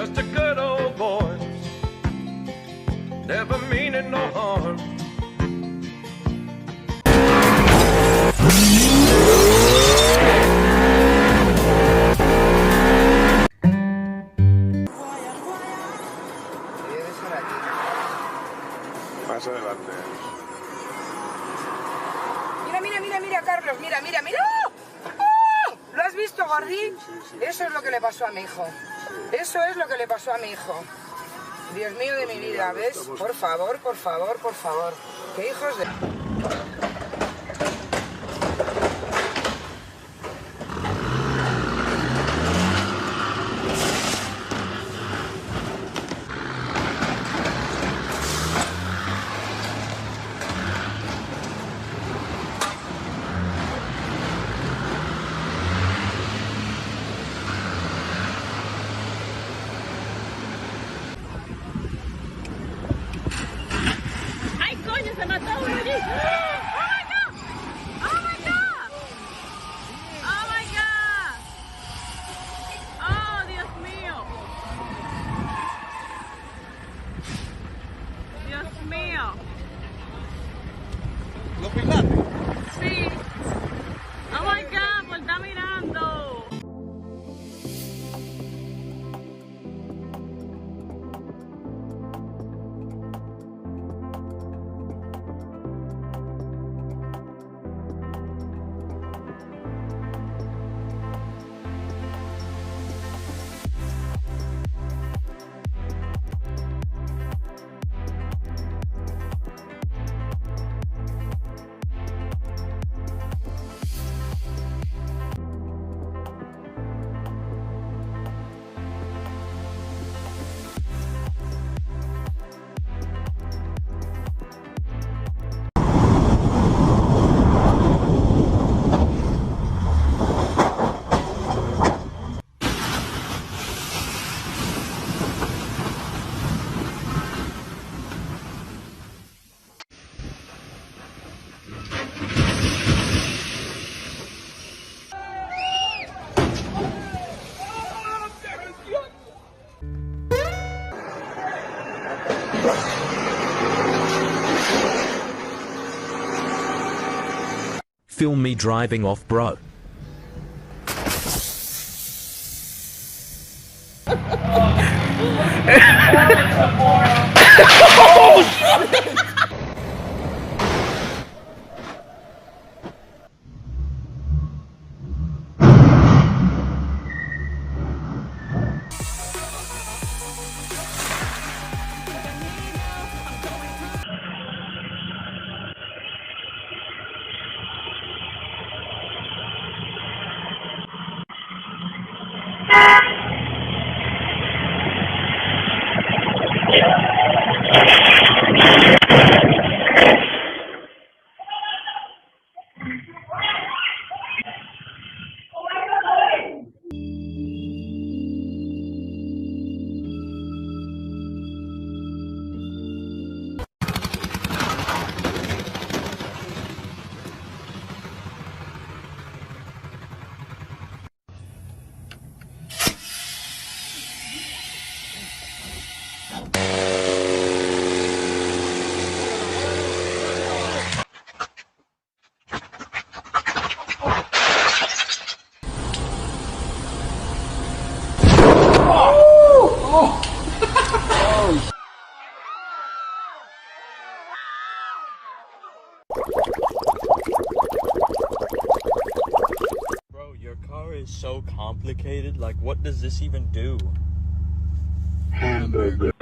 just a good old boy, never meaning no harm. Más adelante. Mira, Carlos, mira. ¡Oh! ¿Lo has visto, Gordi? Sí. Eso es lo que le pasó a mi hijo. Eso es lo que le pasó a mi hijo. Dios mío de mi vida, ¿ves? Por favor. ¡Qué hijos de... ¡Ay, coño! ¡Se mató uno allí! ¡Oh, my God! ¡Oh, Dios mío! ¡Dios mío! ¿Lo pilaste? Sí. ¡Oh, my God! ¡Por estar mirando! Film me driving off, bro. Bro, your car is so complicated. Like, what does this even do? Hamburger.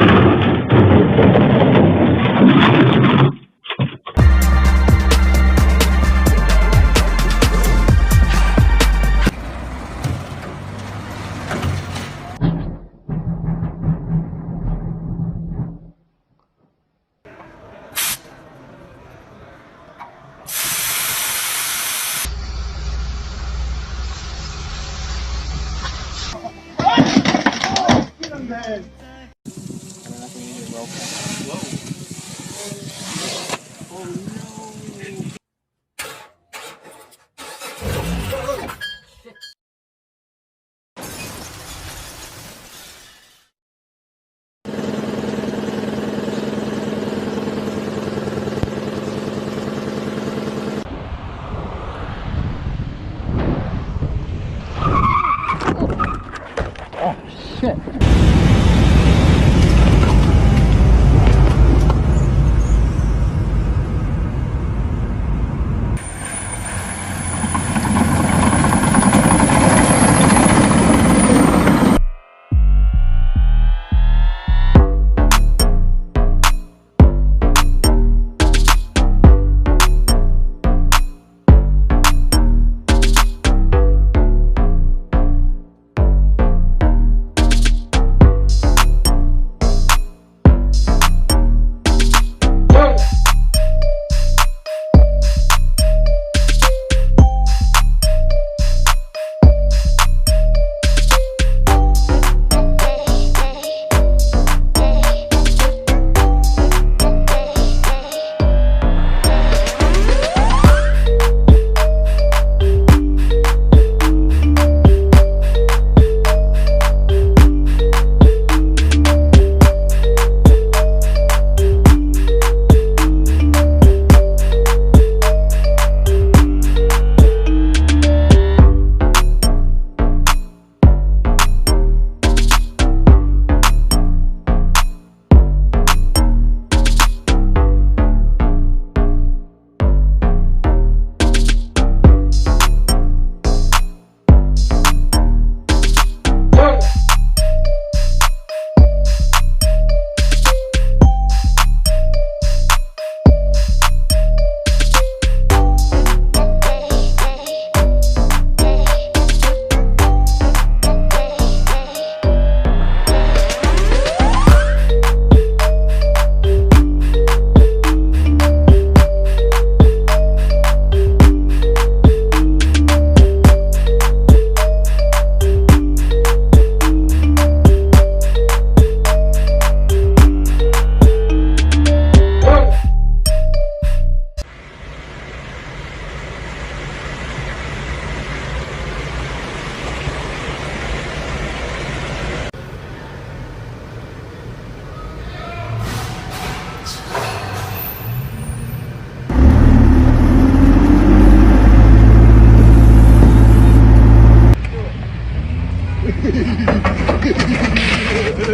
On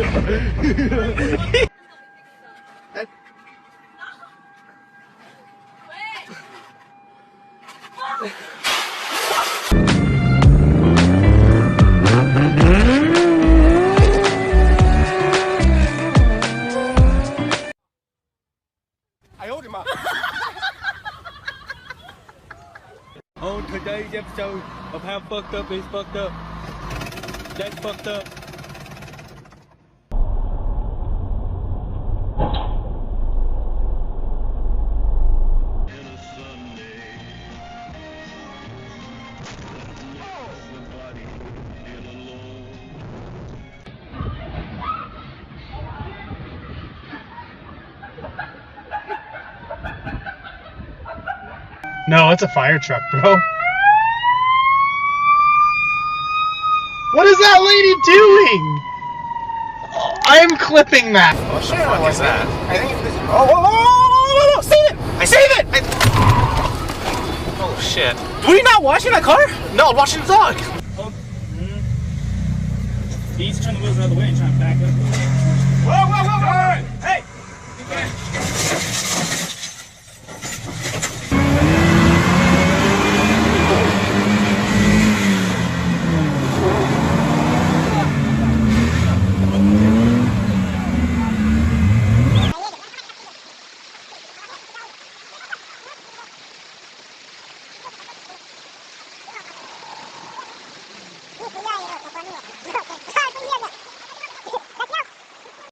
today's episode of How Fucked Up Is Fucked Up. That's fucked up. No, it's a fire truck, bro. What is that lady doing? I'm clipping that. What the fuck is that? I think this. Oh, save it! I save it! Oh shit. Were you not washing that car? No, I'm washing the dog. He's turning the wheels out of the way and trying to back up.